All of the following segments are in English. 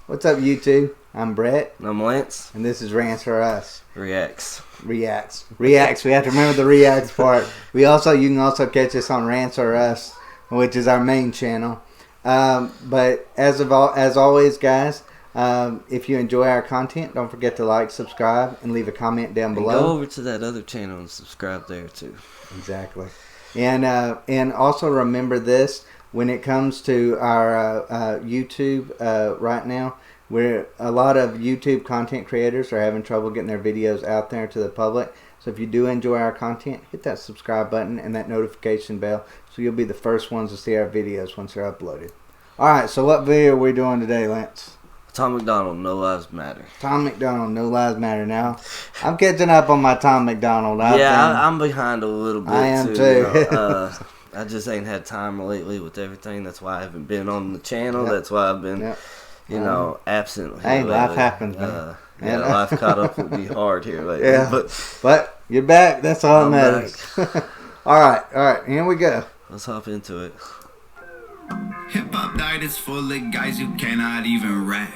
What's up, YouTube? I'm Brett. I'm Lance. And this is Rants for Us. Reacts. We have to remember the reacts part. You can also catch us on Rants or Us, which is our main channel. But as always, guys, if you enjoy our content, don't forget to like, subscribe, and leave a comment down below. Go over to that other channel and subscribe there too. Exactly. And also remember this. When it comes to our YouTube right now, where a lot of YouTube content creators are having trouble getting their videos out there to the public. So if you do enjoy our content, hit that subscribe button and that notification bell so you'll be the first ones to see our videos once they're uploaded. Alright, so what video are we doing today, Lance? Tom Macdonald, No Lives Matter. Tom Macdonald, No Lives Matter. Now, I'm catching up on my Tom Macdonald. I'm behind a little bit. I am too. You know, I just ain't had time lately with everything. That's why I haven't been on the channel. Yep. That's why I've been, absent. Hey, lately. Life happens, man. Life caught up with me hard here lately. Yeah, but you're back. That's all that matters. All right, here we go. Let's hop into it. Hip-hop diet is full of guys who cannot even rap.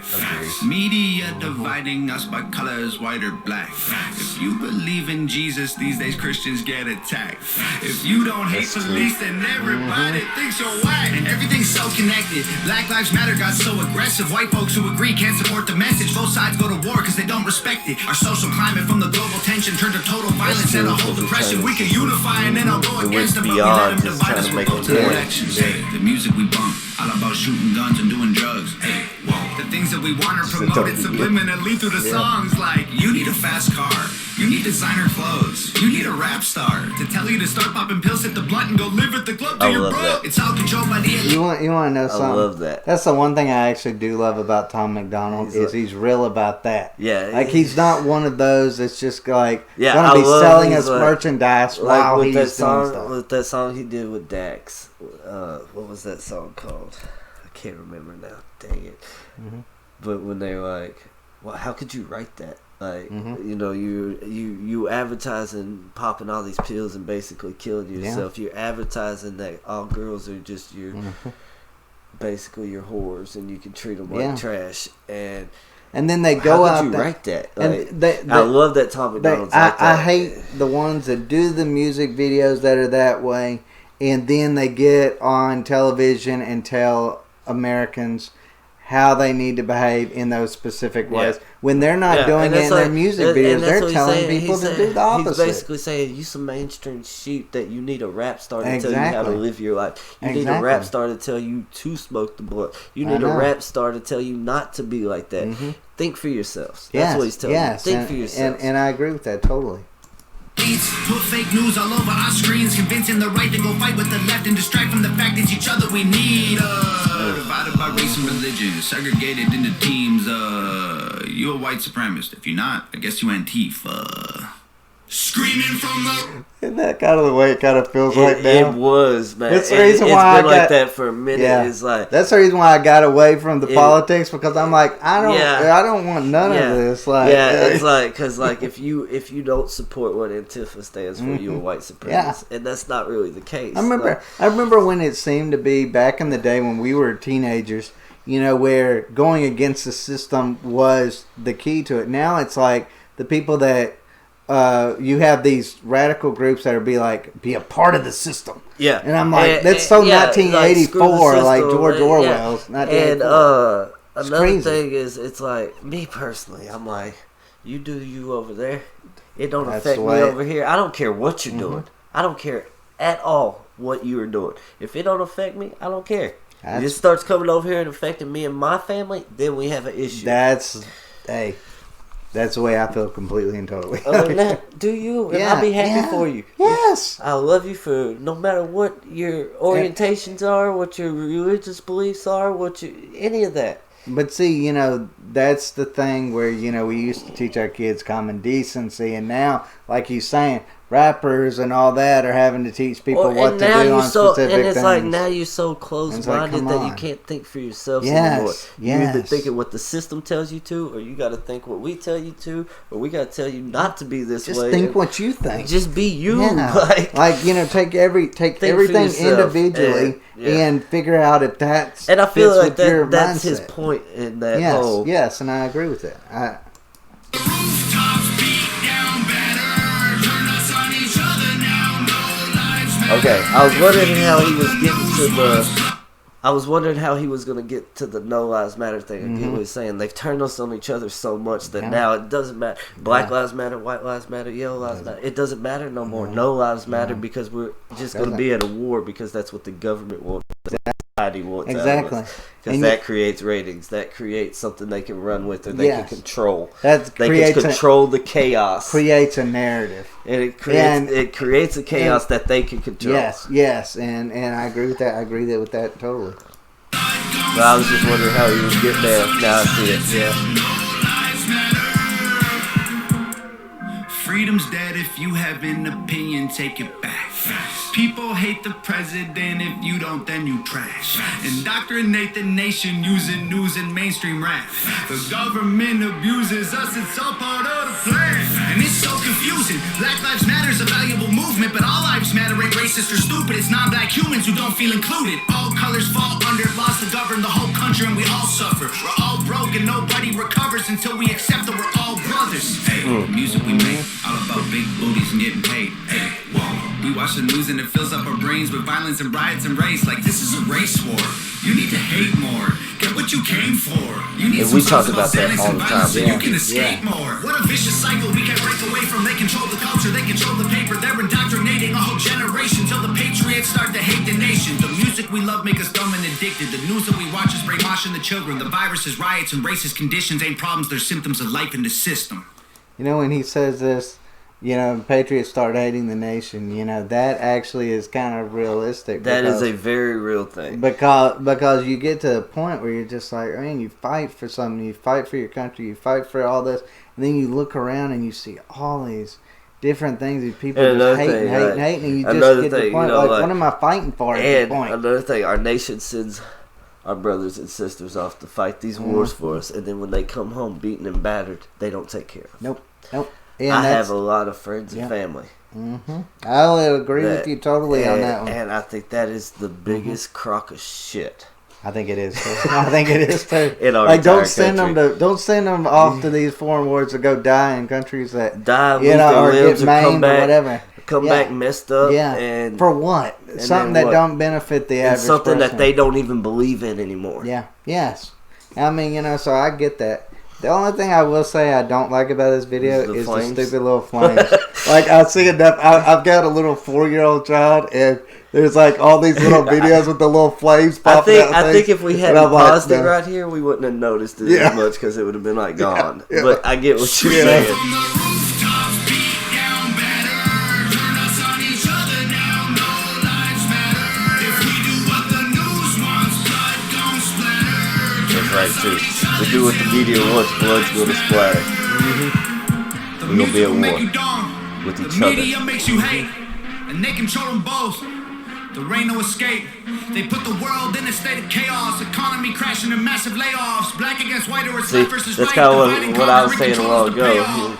Media dividing us by colors, white or black. If you believe in Jesus, these days Christians get attacked. If you don't hate police, then everybody thinks you're whack. And everything's so connected. Black Lives Matter got so aggressive. White folks who agree can't support the message. Both sides go to war because they don't respect it. Our social climate from the global tension turned to total violence and a whole depression. We can unify and then I'll go against them, but we let them divide us. We'll go to the elections. The music we bump, all about shooting guns and doing drugs. Hey, whoa. The things that we want are promoted subliminally through the songs. Like, you need a fast car, you need designer clothes, you need a rap star to tell you to start popping pills, hit the blunt, and go live at the club to your bro. That. It's all controlled by the You want to know something? I love that. That's the one thing I actually do love about Tom Macdonald he's real about that. Yeah, like he's not one of those that's just like gonna be selling us merchandise while he's doing stuff. With that song he did with Dax, what was that song called? I can't remember now. Dang it. Mm-hmm. But when they're like, well, how could you write that? Like, you advertising popping all these pills and basically killing yourself. You're advertising that all girls are just basically your whores and you can treat them like trash. And then they go out. How could you write that? Like, I love that Tom Macdonald's like that. I hate the ones that do the music videos that are that way, and then they get on television and tell Americans how they need to behave in those specific ways. When they're not doing it in their music videos, they're telling people to do the opposite. He's basically saying, you some mainstream sheep that you need a rap star to tell you how to live your life. You need a rap star to tell you to smoke the blunt. You need a rap star to tell you not to be like that. Think for yourselves. That's what he's telling you. Think for yourselves. And I agree with that totally. Put fake news all over our screens, convincing the right to go fight with the left and distract from the fact it's each other we need. Divided by race and religion, segregated into teams. You a white supremacist. If you're not, I guess you Antifa. Screaming from the... Isn't that kind of the way it kind of feels right now? It was, man. That's the reason why it's been like that for a minute. Yeah. It's like, that's the reason why I got away from the politics, because I'm like, I don't want none of this. Like, it's like, because like if you don't support what Antifa stands for, you're a white supremacist, and that's not really the case. I remember when it seemed to be back in the day when we were teenagers, where going against the system was the key to it. Now it's like the people that you have these radical groups that are be a part of the system. Yeah. And I'm like, that's so 1984, like George Orwell's. And another thing is, it's like, me personally, I'm like, you do you over there. It don't affect me over here. I don't care what you're doing. I don't care at all what you are doing. If it don't affect me, I don't care. If it starts coming over here and affecting me and my family, then we have an issue. That's the way I feel completely and totally. Other than that, do you? And I'll be happy for you. Yes. I love you for no matter what your orientations are, what your religious beliefs are, any of that. But see, that's the thing where, we used to teach our kids common decency. And now, like he's saying, rappers and all that are having to teach people what to do on specific and it's things. like now you're so close-minded that you can't think for yourself anymore. You're either thinking what the system tells you to, or you got to think what we tell you to, or we got to tell you not to be this way. Just think what you think. Just be you. Yeah. Like take everything individually and figure out if that's and I feel like that's mindset. His point in that whole. Yes, and I agree with that. Okay, I was wondering how he was getting to the. I was wondering how he was going to get to the No Lives Matter thing. I get what he's saying. They've turned us on each other so much that now it doesn't matter. Black lives matter, white lives matter, yellow lives matter. It doesn't matter no more. No lives matter because we're just going to be at a war because that's what the government wants. Society wants exactly. Because that creates ratings. That creates something they can run with or they can control. They can control the chaos. Creates a narrative. And it creates a chaos that they can control. Yes, and I agree with that. I agree with that totally. But I was just wondering how he was getting there. Now I see it. Yeah. Freedom's dead. If you have an opinion, take it back. People hate the president. If you don't, then you trash. Indoctrinate the nation using news and mainstream rap. The government abuses us. It's all part of the plan. And it's so confusing. Black Lives Matter is a valuable movement, but all lives matter ain't racist or stupid. It's non-black humans who don't feel included. All colors fall under laws to govern the whole country, and we all suffer. We're all broke, and nobody recovers until we accept that we're all brothers. Hey, music we make, all about big booties and getting paid. Hey, whoa. We watch the news and it fills up our brains with violence and riots and race. Like this is a race war. You need to hate more. Get what you came for. You need we talk about that all the time. So you can escape more. What a vicious cycle we can't break away from. They control the culture. They control the paper. They're indoctrinating a whole generation till the patriots start to hate the nation. The music we love make us dumb and addicted. The news that we watch is brainwashing the children. The viruses, riots, and racist conditions ain't problems. They're symptoms of life in the system. You know, when he says this, patriots start hating the nation, that actually is kind of realistic. That is a very real thing. Because you get to a point where you're just like, you fight for something, you fight for your country, you fight for all this, and then you look around and you see all these different things, these people just hating, and you just get to the point, what am I fighting for at this point? Another thing, our nation sends our brothers and sisters off to fight these wars for us, and then when they come home beaten and battered, they don't take care of them. Nope. And I have a lot of friends and family. I'll agree with you totally on that one. And I think that is the biggest crock of shit. I think it is too. I think it is too. In our don't send them off to these foreign wars to go die in countries that lose their limbs, or maimed or whatever. Come back messed up. Yeah. And for what? Something that don't benefit the average something person. that they don't even believe in anymore. Yeah. Yes. I mean, so I get that. The only thing I will say I don't like about this video is the stupid little flames. Like, I see enough. I've got a little 4-year-old child, and there's like all these little videos with the little flames popping out. I think if we hadn't paused it right here, we wouldn't have noticed it as much because it would have been like gone. Yeah. But I get what you're saying. Right too. We do what the media wants, blood's gonna splatter. We're gonna be at war with each other. The media makes you hate, and they control them both. There ain't no escape. They put the world in a state of chaos. Economy crashing and massive layoffs. Black against white or it's left versus right. That's kind of what I was saying a while ago.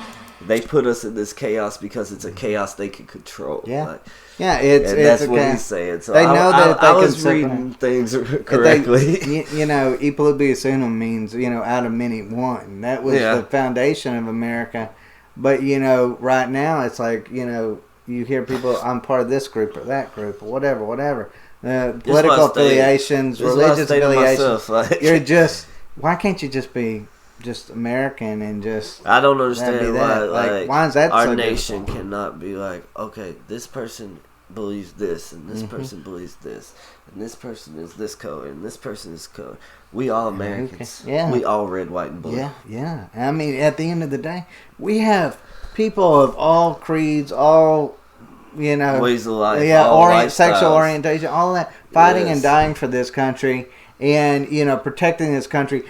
They put us in this chaos because it's a chaos they can control. Yeah. That's what he's saying. So they know that I was reading things correctly. E pluribus unum means, out of many one. That was the foundation of America. But, right now it's like, you hear people, I'm part of this group or that group or whatever. Political affiliations, religious affiliations. You're just, why can't you just be just American and just... I don't understand why. Why is that our so nation difficult? cannot be like, okay, this person believes this, and this person believes this, and this person is this color, and this person is color. We all Americans. Okay. Yeah. We all red, white, and blue. Yeah. I mean, at the end of the day, we have people of all creeds, all... ways of life, sexual orientation, all that, fighting and dying for this country, and protecting this country,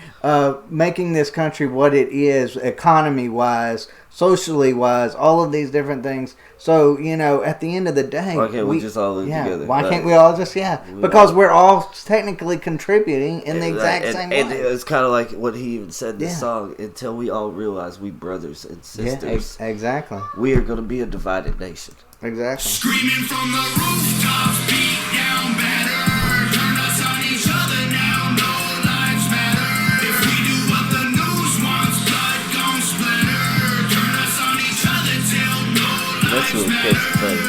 making this country what it is, economy wise, socially wise, all of these different things. So at the end of the day, why can't we just all live together? Why can't we all just because we're all technically contributing in the exact same way. And it's kind of like what he even said in this song. Until we all realize we brothers and sisters, exactly, we are going to be a divided nation. Exactly. Screaming from the rooftops, beat down better. Turn us on each other now, no lives matter. If we do what the news wants, blood gon' splatter. Turn us on each other till no That's lives what catches the matter. thing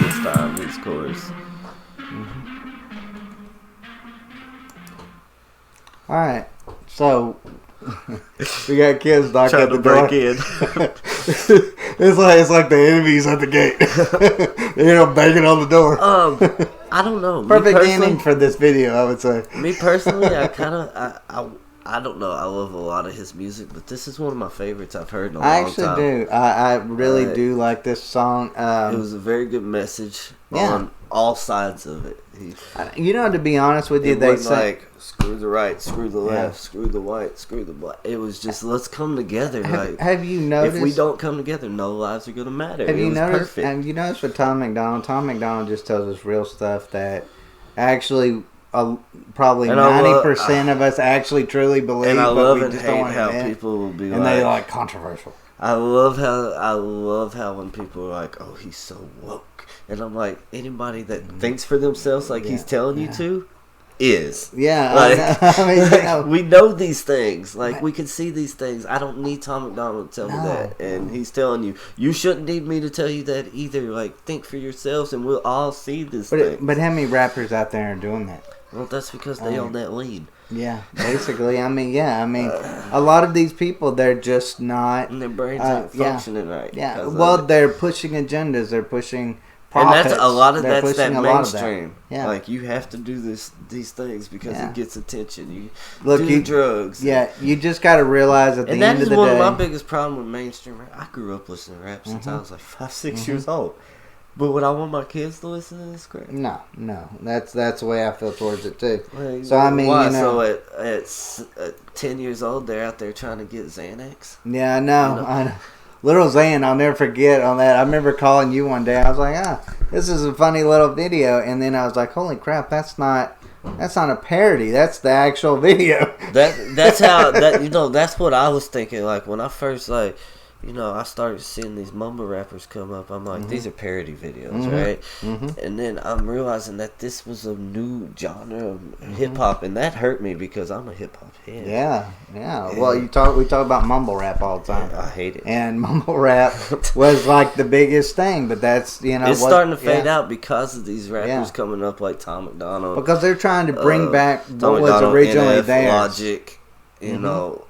this time, this chorus. All right, so we got kids knocking at the door. Break in. It's like the enemies at the gate. Banging on the door. I don't know. Perfect ending for this video, I would say. Me personally, I don't know. I love a lot of his music, but this is one of my favorites I've heard in a long time. I actually do. I really do like this song. It was a very good message on all sides of it. To be honest with you, it they wasn't say like screw the right, screw the left, screw the white, screw the black. It was just let's come together. Have you noticed? If we don't come together, no lives are going to matter. Have you noticed? Perfect. Have you noticed with Tom Macdonald? Tom Macdonald just tells us real stuff that actually probably 90% of us actually truly believe. And I but love we and just hate don't want to how admit. people will be and they like controversial. I love how when people are like, "Oh, he's so woke," and I'm like, anybody that thinks for themselves like he's telling you to, is we know these things. Like we can see these things. I don't need Tom Macdonald to tell me that, and he's telling you. You shouldn't need me to tell you that either. Like think for yourselves, and we'll all see this. But how many rappers out there are doing that? Well, that's because they own that lean. Yeah, basically. I mean, a lot of these people, they're just not... And their brains aren't functioning right. Yeah, well, they're pushing agendas. They're pushing profits. And that's a lot of they're that's that mainstream. That. Yeah. Like, you have to do these things because it gets attention. You Look, do drugs. Yeah, you just got to realize at the end of the day... And that is one of my biggest problems with mainstream rap. I grew up listening to rap since I was like 5, 6 years old. But would I want my kids to listen to this crap? No. That's the way I feel towards it too. Well, so I mean, why? So at 10 years old, they're out there trying to get Xanax. Yeah, I know. Little Zan, I'll never forget on that. I remember calling you one day. I was like, this is a funny little video, and then I was like, holy crap, that's not a parody. That's the actual video. That's how that's what I was thinking. Like when I first I started seeing these mumble rappers come up. I'm like, these are parody videos, right? Mm-hmm. And then I'm realizing that this was a new genre of hip hop, and that hurt me because I'm a hip hop head. Yeah. Well, we talk about mumble rap all the time. I hate it. And mumble rap was like the biggest thing, but that's it's starting to fade out because of these rappers coming up like Tom Macdonald. Because they're trying to bring back Tom what was originally NF, theirs. Logic, you know.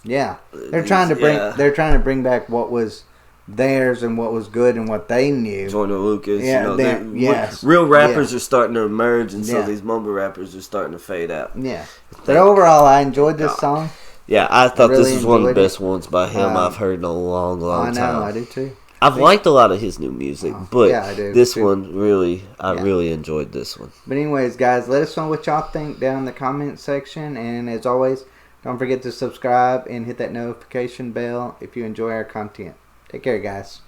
Yeah, they're trying to bring back what was theirs and what was good and what they knew. Joyner Lucas, yes, real rappers are starting to emerge, and so these mumble rappers are starting to fade out. Yeah, but overall, I enjoyed this song. Yeah, I thought this was one of the best ones by him I've heard in a long time. I do too. I've liked a lot of his new music, but this too. one really enjoyed this one. But anyways, guys, let us know what y'all think down in the comment section, and as always, don't forget to subscribe and hit that notification bell if you enjoy our content. Take care, guys.